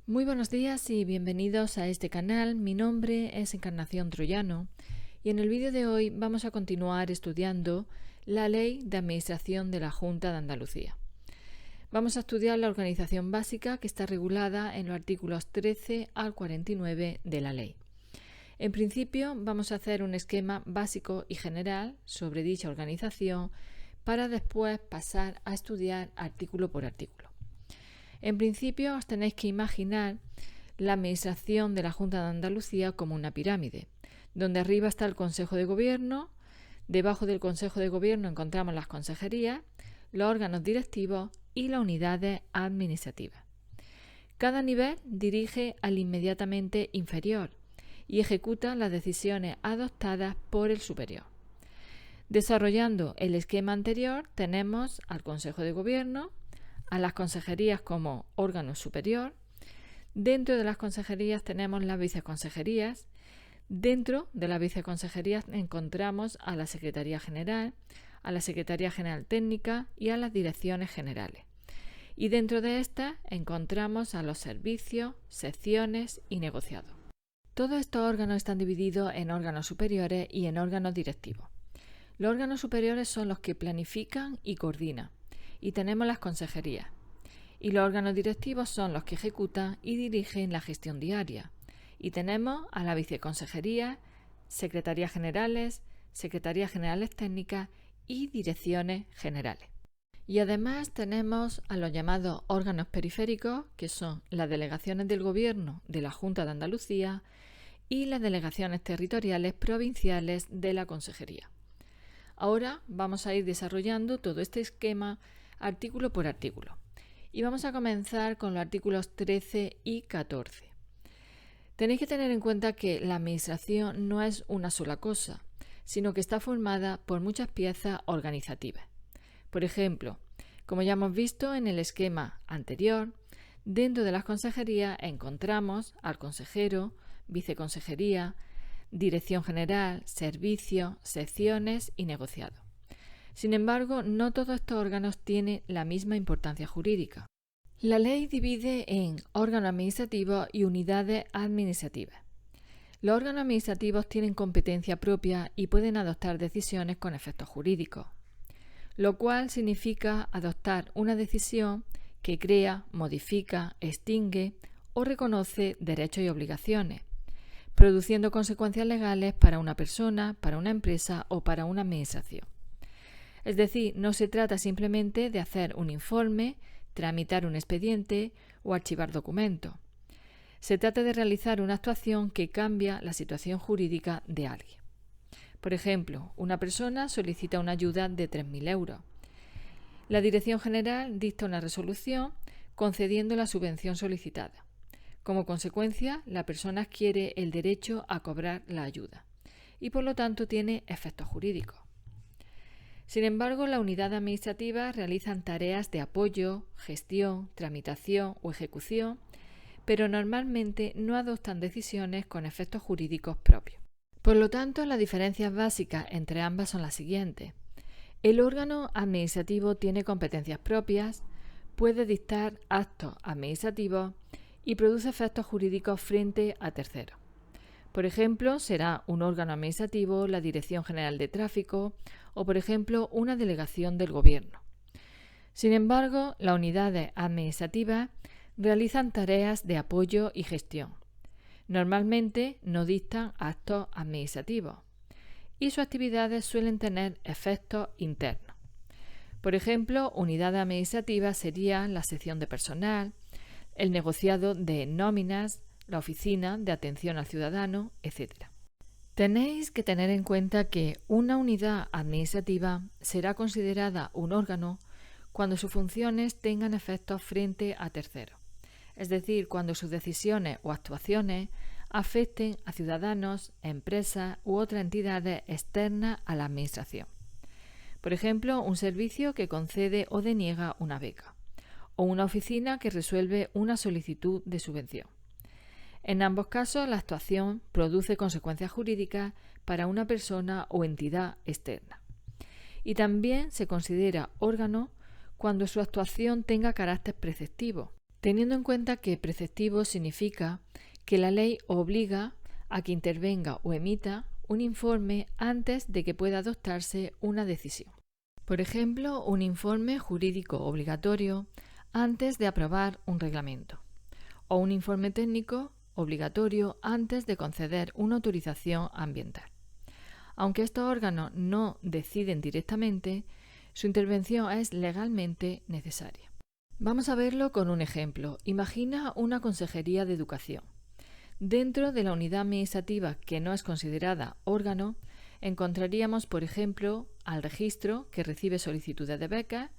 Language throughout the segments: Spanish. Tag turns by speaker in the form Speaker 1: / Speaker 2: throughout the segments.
Speaker 1: Muy buenos días y bienvenidos a este canal. Mi nombre es Encarnación Troyano y en el vídeo de hoy vamos a continuar estudiando la Ley de Administración de la Junta de Andalucía. Vamos a estudiar la organización básica que está regulada en los artículos 13 al 49 de la ley. En principio vamos a hacer un esquema básico y general sobre dicha organización para después pasar a estudiar artículo por artículo. En principio os tenéis que imaginar la administración de la Junta de Andalucía como una pirámide, donde arriba está el Consejo de Gobierno, debajo del Consejo de Gobierno encontramos las consejerías, los órganos directivos y las unidades administrativas. Cada nivel dirige al inmediatamente inferior y ejecuta las decisiones adoptadas por el superior. Desarrollando el esquema anterior tenemos al Consejo de Gobierno, a las consejerías como órgano superior. Dentro de las consejerías tenemos las viceconsejerías. Dentro de las viceconsejerías encontramos a la Secretaría General, a la Secretaría General Técnica y a las direcciones generales. Y dentro de estas encontramos a los servicios, secciones y negociados. Todos estos órganos están divididos en órganos superiores y en órganos directivos. Los órganos superiores son los que planifican y coordinan. Y tenemos las consejerías. Y los órganos directivos son los que ejecutan y dirigen la gestión diaria. Y tenemos a la viceconsejería, secretarías generales, secretarías generales técnicas y direcciones generales. Y además tenemos a los llamados órganos periféricos, que son las delegaciones del Gobierno de la Junta de Andalucía y las delegaciones territoriales provinciales de la Consejería. Ahora vamos a ir desarrollando todo este esquema artículo por artículo. Y vamos a comenzar con los artículos 13 y 14. Tenéis que tener en cuenta que la administración no es una sola cosa, sino que está formada por muchas piezas organizativas. Por ejemplo, como ya hemos visto en el esquema anterior, dentro de las consejerías encontramos al consejero, viceconsejería, dirección general, servicios, secciones y negociado. Sin embargo, no todos estos órganos tienen la misma importancia jurídica. La ley divide en órganos administrativos y unidades administrativas. Los órganos administrativos tienen competencia propia y pueden adoptar decisiones con efectos jurídicos, lo cual significa adoptar una decisión que crea, modifica, extingue o reconoce derechos y obligaciones, produciendo consecuencias legales para una persona, para una empresa o para una administración. Es decir, no se trata simplemente de hacer un informe, tramitar un expediente o archivar documentos. Se trata de realizar una actuación que cambia la situación jurídica de alguien. Por ejemplo, una persona solicita una ayuda de 3.000 euros. La Dirección General dicta una resolución concediendo la subvención solicitada. Como consecuencia, la persona adquiere el derecho a cobrar la ayuda y por lo tanto tiene efectos jurídicos. Sin embargo, las unidades administrativas realizan tareas de apoyo, gestión, tramitación o ejecución, pero normalmente no adoptan decisiones con efectos jurídicos propios. Por lo tanto, las diferencias básicas entre ambas son las siguientes. El órgano administrativo tiene competencias propias, puede dictar actos administrativos y produce efectos jurídicos frente a terceros. Por ejemplo, será un órgano administrativo la Dirección General de Tráfico o, por ejemplo, una delegación del Gobierno. Sin embargo, las unidades administrativas realizan tareas de apoyo y gestión. Normalmente no dictan actos administrativos y sus actividades suelen tener efectos internos. Por ejemplo, unidades administrativas serían la sección de personal, el negociado de nóminas, la oficina de atención al ciudadano, etc. Tenéis que tener en cuenta que una unidad administrativa será considerada un órgano cuando sus funciones tengan efectos frente a terceros, es decir, cuando sus decisiones o actuaciones afecten a ciudadanos, empresas u otras entidades externas a la administración. Por ejemplo, un servicio que concede o deniega una beca, o una oficina que resuelve una solicitud de subvención. En ambos casos, la actuación produce consecuencias jurídicas para una persona o entidad externa. Y también se considera órgano cuando su actuación tenga carácter preceptivo, teniendo en cuenta que preceptivo significa que la ley obliga a que intervenga o emita un informe antes de que pueda adoptarse una decisión. Por ejemplo, un informe jurídico obligatorio antes de aprobar un reglamento, o un informe técnico obligatorio antes de conceder una autorización ambiental. Aunque estos órganos no deciden directamente, su intervención es legalmente necesaria. Vamos a verlo con un ejemplo. Imagina una consejería de educación. Dentro de la unidad administrativa que no es considerada órgano, encontraríamos, por ejemplo, al registro que recibe solicitudes de becas,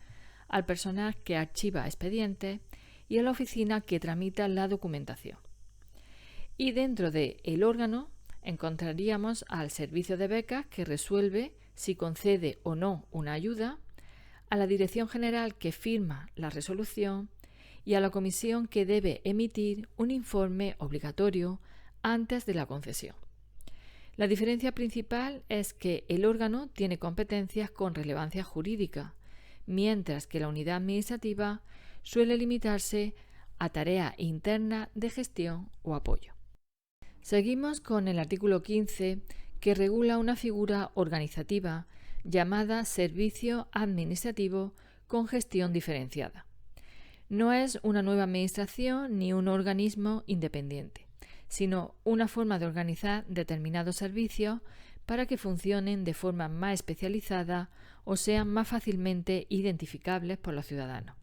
Speaker 1: al personal que archiva expedientes y a la oficina que tramita la documentación. Y dentro del órgano encontraríamos al servicio de becas que resuelve si concede o no una ayuda, a la dirección general que firma la resolución y a la comisión que debe emitir un informe obligatorio antes de la concesión. La diferencia principal es que el órgano tiene competencias con relevancia jurídica, mientras que la unidad administrativa suele limitarse a tareas internas de gestión o apoyo. Seguimos con el artículo 15, que regula una figura organizativa llamada Servicio Administrativo con Gestión Diferenciada. No es una nueva administración ni un organismo independiente, sino una forma de organizar determinados servicios para que funcionen de forma más especializada o sean más fácilmente identificables por los ciudadanos.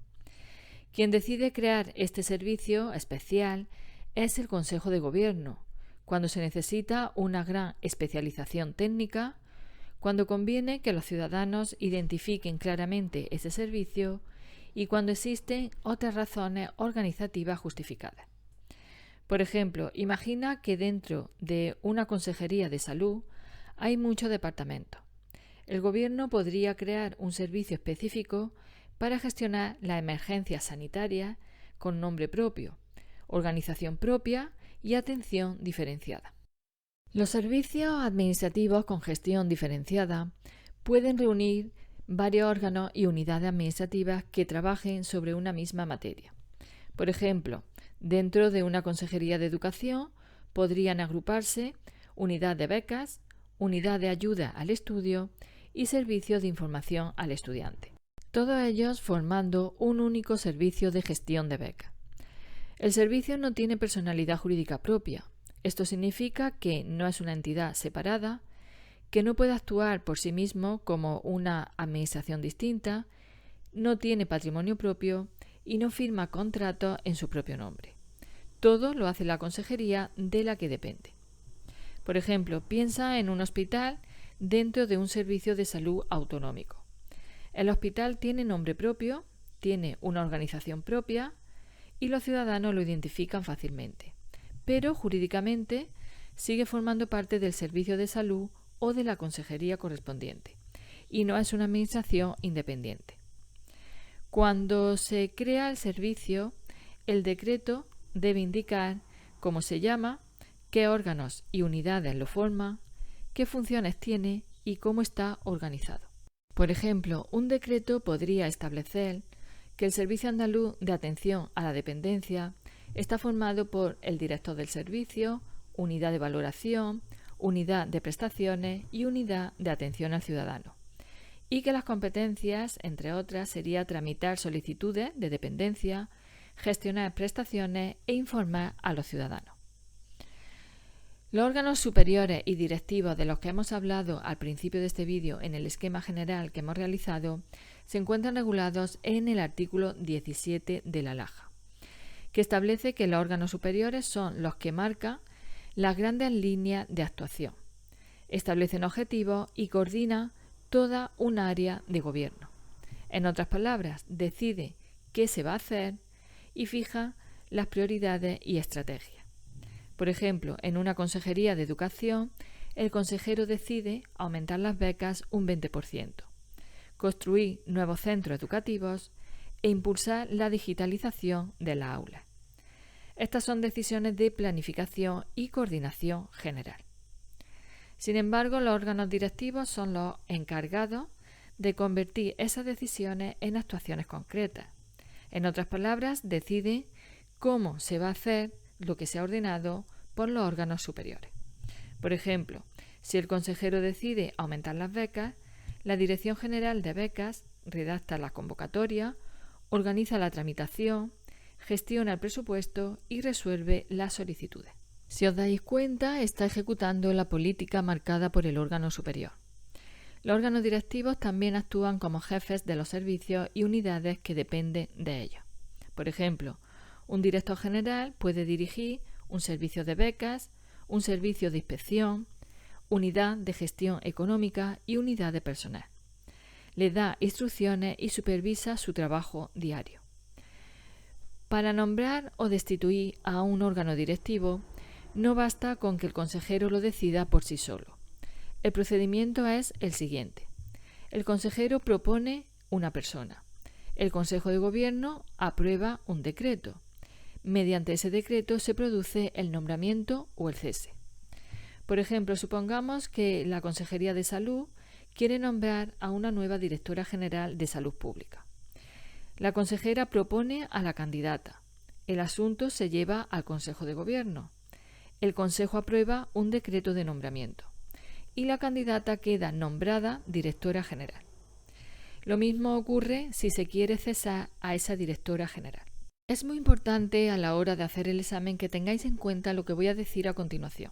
Speaker 1: Quien decide crear este servicio especial es el Consejo de Gobierno, cuando se necesita una gran especialización técnica, cuando conviene que los ciudadanos identifiquen claramente ese servicio y cuando existen otras razones organizativas justificadas. Por ejemplo, imagina que dentro de una consejería de salud hay muchos departamentos. El gobierno podría crear un servicio específico para gestionar las emergencias sanitarias con nombre propio, organización propia y atención diferenciada. Los servicios administrativos con gestión diferenciada pueden reunir varios órganos y unidades administrativas que trabajen sobre una misma materia. Por ejemplo, dentro de una consejería de educación podrían agruparse unidad de becas, unidad de ayuda al estudio y servicio de información al estudiante, todos ellos formando un único servicio de gestión de becas. El servicio no tiene personalidad jurídica propia. Esto significa que no es una entidad separada, que no puede actuar por sí mismo como una administración distinta, no tiene patrimonio propio y no firma contratos en su propio nombre. Todo lo hace la consejería de la que depende. Por ejemplo, piensa en un hospital dentro de un servicio de salud autonómico. El hospital tiene nombre propio, tiene una organización propia y los ciudadanos lo identifican fácilmente, pero jurídicamente sigue formando parte del servicio de salud o de la consejería correspondiente y no es una administración independiente. Cuando se crea el servicio, el decreto debe indicar cómo se llama, qué órganos y unidades lo forman, qué funciones tiene y cómo está organizado. Por ejemplo, un decreto podría establecer que el Servicio Andaluz de Atención a la Dependencia está formado por el director del servicio, unidad de valoración, unidad de prestaciones y unidad de atención al ciudadano, y que las competencias, entre otras, sería tramitar solicitudes de dependencia, gestionar prestaciones e informar a los ciudadanos. Los órganos superiores y directivos de los que hemos hablado al principio de este vídeo en el esquema general que hemos realizado se encuentran regulados en el artículo 17 de la LAJA, que establece que los órganos superiores son los que marcan las grandes líneas de actuación, establecen objetivos y coordinan toda un área de gobierno. En otras palabras, decide qué se va a hacer y fija las prioridades y estrategias. Por ejemplo, en una consejería de educación, el consejero decide aumentar las becas un 20%, construir nuevos centros educativos e impulsar la digitalización de las aulas. Estas son decisiones de planificación y coordinación general. Sin embargo, los órganos directivos son los encargados de convertir esas decisiones en actuaciones concretas. En otras palabras, deciden cómo se va a hacer lo que se ha ordenado por los órganos superiores. Por ejemplo, si el consejero decide aumentar las becas, la Dirección General de Becas redacta la convocatoria, organiza la tramitación, gestiona el presupuesto y resuelve las solicitudes. Si os dais cuenta, está ejecutando la política marcada por el órgano superior. Los órganos directivos también actúan como jefes de los servicios y unidades que dependen de ellos. Por ejemplo, un director general puede dirigir un servicio de becas, un servicio de inspección, unidad de gestión económica y unidad de personal. Le da instrucciones y supervisa su trabajo diario. Para nombrar o destituir a un órgano directivo, no basta con que el consejero lo decida por sí solo. El procedimiento es el siguiente. El consejero propone una persona. El Consejo de Gobierno aprueba un decreto. Mediante ese decreto se produce el nombramiento o el cese. Por ejemplo, supongamos que la Consejería de Salud quiere nombrar a una nueva directora general de Salud Pública. La consejera propone a la candidata. El asunto se lleva al Consejo de Gobierno. El Consejo aprueba un decreto de nombramiento y la candidata queda nombrada directora general. Lo mismo ocurre si se quiere cesar a esa directora general. Es muy importante a la hora de hacer el examen que tengáis en cuenta lo que voy a decir a continuación.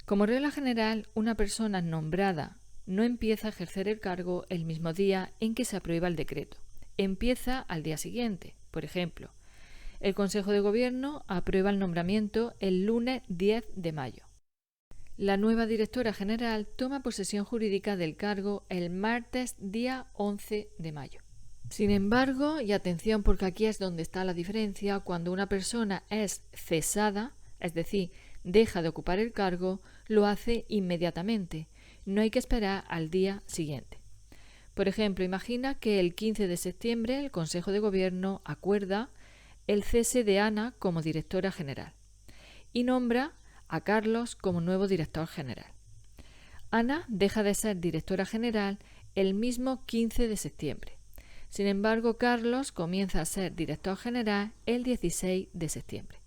Speaker 1: Como regla general, una persona nombrada no empieza a ejercer el cargo el mismo día en que se aprueba el decreto. Empieza al día siguiente. Por ejemplo, el Consejo de Gobierno aprueba el nombramiento el lunes 10 de mayo. La nueva directora general toma posesión jurídica del cargo el martes día 11 de mayo. Sin embargo, y atención porque aquí es donde está la diferencia, cuando una persona es cesada, es decir, deja de ocupar el cargo, lo hace inmediatamente. No hay que esperar al día siguiente. Por ejemplo, imagina que el 15 de septiembre el Consejo de Gobierno acuerda el cese de Ana como directora general y nombra a Carlos como nuevo director general. Ana deja de ser directora general el mismo 15 de septiembre. Sin embargo, Carlos comienza a ser director general el 16 de septiembre.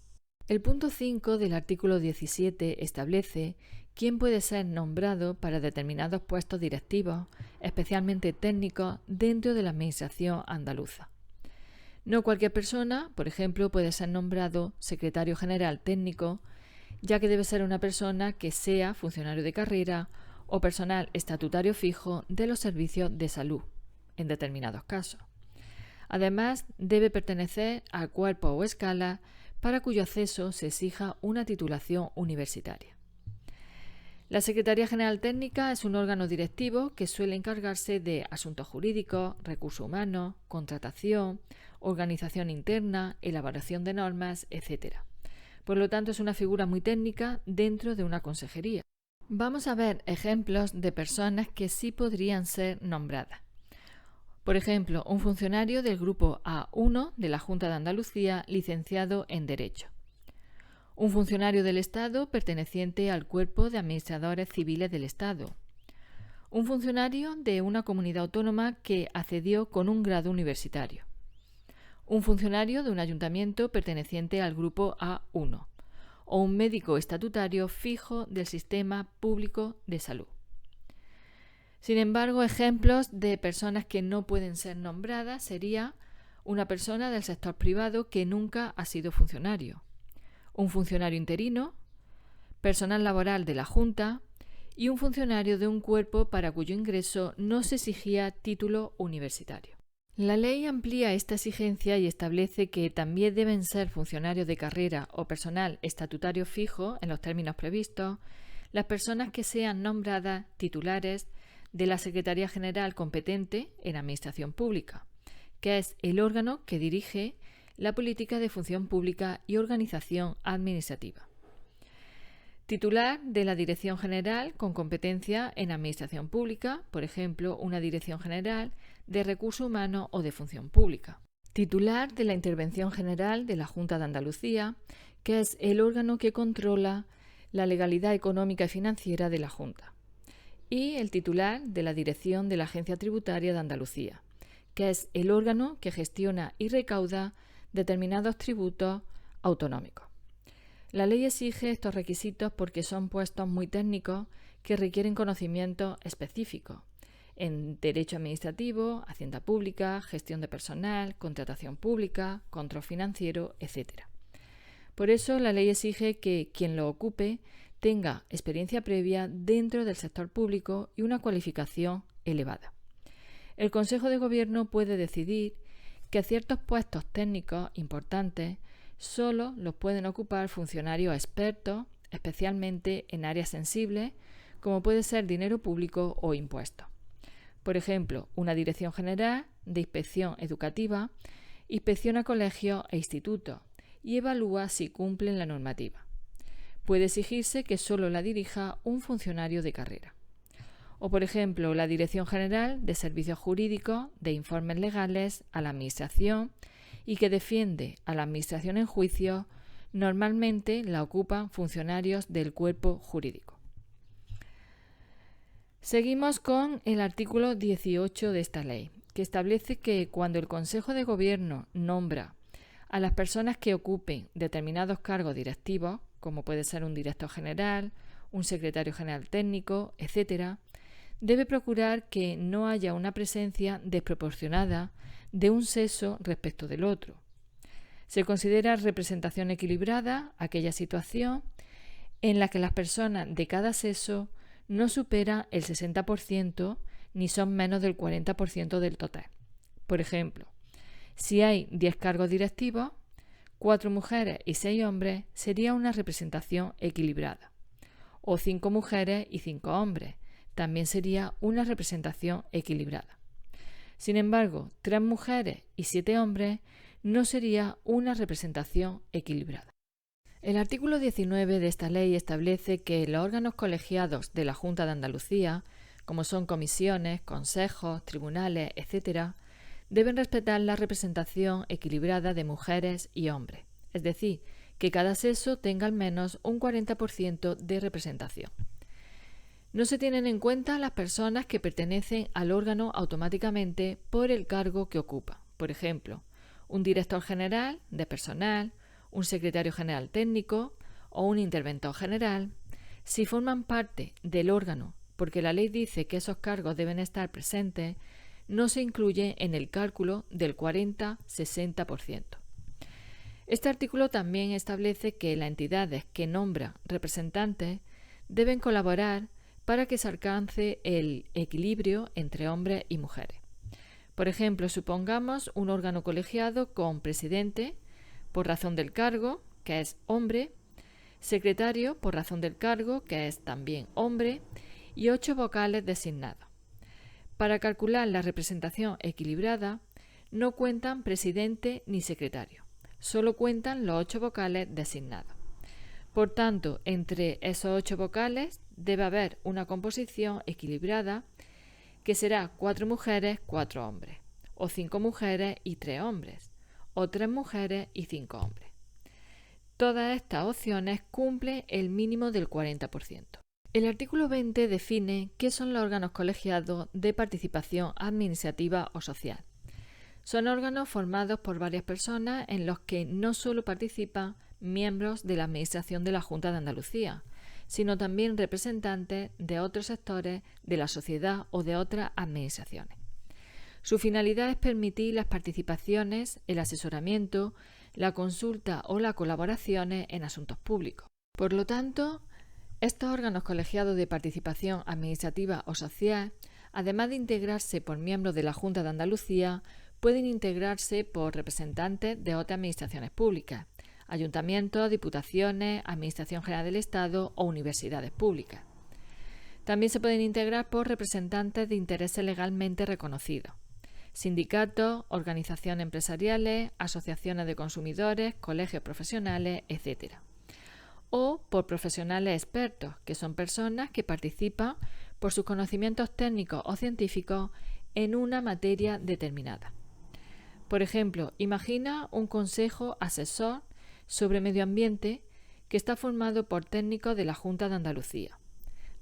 Speaker 1: El punto 5 del artículo 17 establece quién puede ser nombrado para determinados puestos directivos, especialmente técnicos, dentro de la Administración andaluza. No cualquier persona, por ejemplo, puede ser nombrado secretario general técnico, ya que debe ser una persona que sea funcionario de carrera o personal estatutario fijo de los servicios de salud, en determinados casos. Además, debe pertenecer al cuerpo o escala para cuyo acceso se exija una titulación universitaria. La Secretaría General Técnica es un órgano directivo que suele encargarse de asuntos jurídicos, recursos humanos, contratación, organización interna, elaboración de normas, etc. Por lo tanto, es una figura muy técnica dentro de una consejería. Vamos a ver ejemplos de personas que sí podrían ser nombradas. Por ejemplo, un funcionario del grupo A1 de la Junta de Andalucía licenciado en Derecho. Un funcionario del Estado perteneciente al Cuerpo de Administradores Civiles del Estado. Un funcionario de una comunidad autónoma que accedió con un grado universitario. Un funcionario de un ayuntamiento perteneciente al grupo A1. O un médico estatutario fijo del sistema público de salud. Sin embargo, ejemplos de personas que no pueden ser nombradas sería una persona del sector privado que nunca ha sido funcionario, un funcionario interino, personal laboral de la Junta y un funcionario de un cuerpo para cuyo ingreso no se exigía título universitario. La ley amplía esta exigencia y establece que también deben ser funcionarios de carrera o personal estatutario fijo, en los términos previstos, las personas que sean nombradas titulares de la Secretaría General competente en Administración Pública, que es el órgano que dirige la política de función pública y organización administrativa. Titular de la Dirección General con competencia en Administración Pública, por ejemplo, una Dirección General de Recursos Humanos o de Función Pública. Titular de la Intervención General de la Junta de Andalucía, que es el órgano que controla la legalidad económica y financiera de la Junta. Y el titular de la Dirección de la Agencia Tributaria de Andalucía, que es el órgano que gestiona y recauda determinados tributos autonómicos. La ley exige estos requisitos porque son puestos muy técnicos que requieren conocimientos específicos en derecho administrativo, hacienda pública, gestión de personal, contratación pública, control financiero, etc. Por eso la ley exige que quien lo ocupe tenga experiencia previa dentro del sector público y una cualificación elevada. El Consejo de Gobierno puede decidir que ciertos puestos técnicos importantes solo los pueden ocupar funcionarios expertos, especialmente en áreas sensibles, como puede ser dinero público o impuestos. Por ejemplo, una Dirección General de Inspección Educativa inspecciona colegios e institutos y evalúa si cumplen la normativa. Puede exigirse que solo la dirija un funcionario de carrera. O, por ejemplo, la Dirección General de Servicios Jurídicos de Informes Legales a la Administración y que defiende a la Administración en juicio, normalmente la ocupan funcionarios del cuerpo jurídico. Seguimos con el artículo 18 de esta ley, que establece que cuando el Consejo de Gobierno nombra a las personas que ocupen determinados cargos directivos, como puede ser un director general, un secretario general técnico, etc., debe procurar que no haya una presencia desproporcionada de un sexo respecto del otro. Se considera representación equilibrada aquella situación en la que las personas de cada sexo no superan el 60% ni son menos del 40% del total. Por ejemplo, si hay 10 cargos directivos, 4 mujeres y 6 hombres sería una representación equilibrada. O 5 mujeres y 5 hombres, también sería una representación equilibrada. Sin embargo, 3 mujeres y 7 hombres no sería una representación equilibrada. El artículo 19 de esta ley establece que los órganos colegiados de la Junta de Andalucía, como son comisiones, consejos, tribunales, etc., deben respetar la representación equilibrada de mujeres y hombres, es decir, que cada sexo tenga al menos un 40% de representación. No se tienen en cuenta las personas que pertenecen al órgano automáticamente por el cargo que ocupa. Por ejemplo, un director general de personal, un secretario general técnico o un interventor general, si forman parte del órgano porque la ley dice que esos cargos deben estar presentes, no se incluye en el cálculo del 40-60%. Este artículo también establece que las entidades que nombran representantes deben colaborar para que se alcance el equilibrio entre hombres y mujeres. Por ejemplo, supongamos un órgano colegiado con presidente por razón del cargo, que es hombre, secretario por razón del cargo, que es también hombre, y 8 vocales designados. Para calcular la representación equilibrada, no cuentan presidente ni secretario, solo cuentan los 8 vocales designados. Por tanto, entre esos 8 vocales debe haber una composición equilibrada que será 4 mujeres, 4 hombres, o 5 mujeres y 3 hombres, o 3 mujeres y 5 hombres. Todas estas opciones cumplen el mínimo del 40%. El artículo 20 define qué son los órganos colegiados de participación administrativa o social. Son órganos formados por varias personas en los que no solo participan miembros de la Administración de la Junta de Andalucía, sino también representantes de otros sectores de la sociedad o de otras administraciones. Su finalidad es permitir las participaciones, el asesoramiento, la consulta o las colaboraciones en asuntos públicos. Por lo tanto, estos órganos colegiados de participación administrativa o social, además de integrarse por miembros de la Junta de Andalucía, pueden integrarse por representantes de otras administraciones públicas, ayuntamientos, diputaciones, Administración General del Estado o universidades públicas. También se pueden integrar por representantes de intereses legalmente reconocidos, sindicatos, organizaciones empresariales, asociaciones de consumidores, colegios profesionales, etc. O por profesionales expertos, que son personas que participan por sus conocimientos técnicos o científicos en una materia determinada. Por ejemplo, imagina un consejo asesor sobre medio ambiente que está formado por técnicos de la Junta de Andalucía,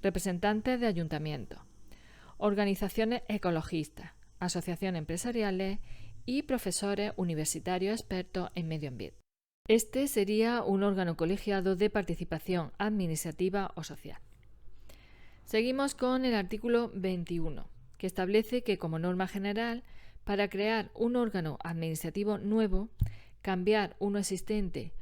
Speaker 1: representantes de ayuntamientos, organizaciones ecologistas, asociaciones empresariales y profesores universitarios expertos en medio ambiente. Este sería un órgano colegiado de participación administrativa o social. Seguimos con el artículo 21, que establece que como norma general, para crear un órgano administrativo nuevo, cambiar uno existente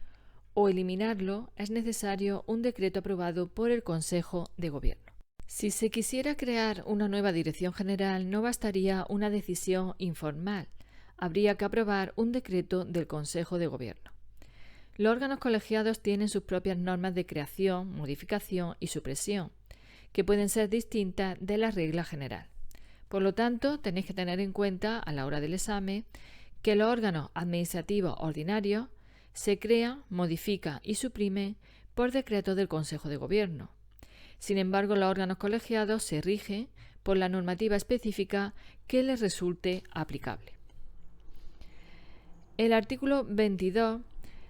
Speaker 1: o eliminarlo, es necesario un decreto aprobado por el Consejo de Gobierno. Si se quisiera crear una nueva dirección general, no bastaría una decisión informal, habría que aprobar un decreto del Consejo de Gobierno. Los órganos colegiados tienen sus propias normas de creación, modificación y supresión, que pueden ser distintas de la regla general. Por lo tanto, tenéis que tener en cuenta a la hora del examen que los órganos administrativos ordinarios se crean, modifican y suprimen por decreto del Consejo de Gobierno. Sin embargo, los órganos colegiados se rigen por la normativa específica que les resulte aplicable. El artículo 22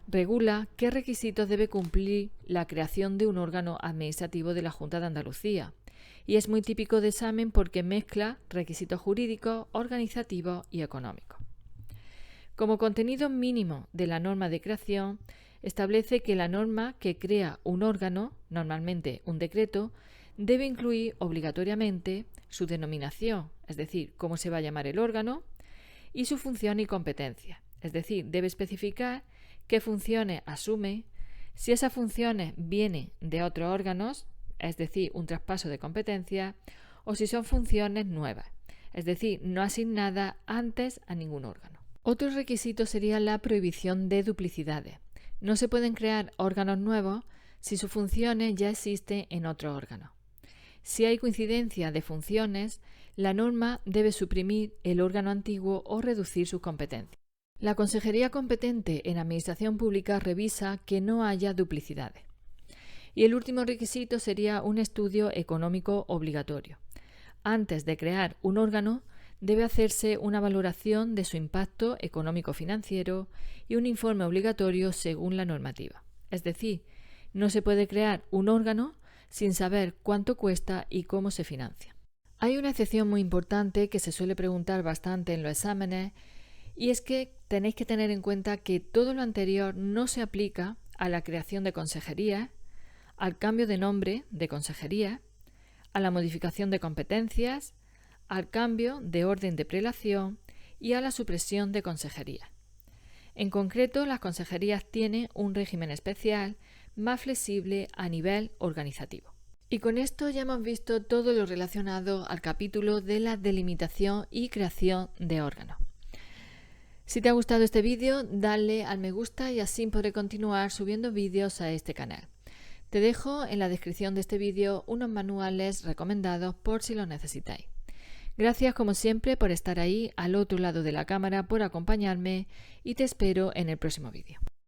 Speaker 1: regula qué requisitos debe cumplir la creación de un órgano administrativo de la Junta de Andalucía y es muy típico de examen porque mezcla requisitos jurídicos, organizativos y económicos. Como contenido mínimo de la norma de creación, establece que la norma que crea un órgano, normalmente un decreto, debe incluir obligatoriamente su denominación, es decir, cómo se va a llamar el órgano, y su función y competencia, es decir, debe especificar qué funciones asume, si esas funciones vienen de otros órganos, es decir, un traspaso de competencia, o si son funciones nuevas, es decir, no asignadas antes a ningún órgano. Otro requisito sería la prohibición de duplicidades. No se pueden crear órganos nuevos si sus funciones ya existen en otro órgano. Si hay coincidencia de funciones, la norma debe suprimir el órgano antiguo o reducir sus competencias. La consejería competente en administración pública revisa que no haya duplicidades. Y el último requisito sería un estudio económico obligatorio. Antes de crear un órgano, debe hacerse una valoración de su impacto económico-financiero y un informe obligatorio según la normativa. Es decir, no se puede crear un órgano sin saber cuánto cuesta y cómo se financia. Hay una excepción muy importante que se suele preguntar bastante en los exámenes y es que tenéis que tener en cuenta que todo lo anterior no se aplica a la creación de consejerías, al cambio de nombre de consejería, a la modificación de competencias, al cambio de orden de prelación y a la supresión de consejerías. En concreto, las consejerías tienen un régimen especial más flexible a nivel organizativo. Y con esto ya hemos visto todo lo relacionado al capítulo de la delimitación y creación de órganos. Si te ha gustado este vídeo, dale al me gusta y así podré continuar subiendo vídeos a este canal. Te dejo en la descripción de este vídeo unos manuales recomendados por si los necesitáis. Gracias como siempre por estar ahí al otro lado de la cámara, por acompañarme y te espero en el próximo vídeo.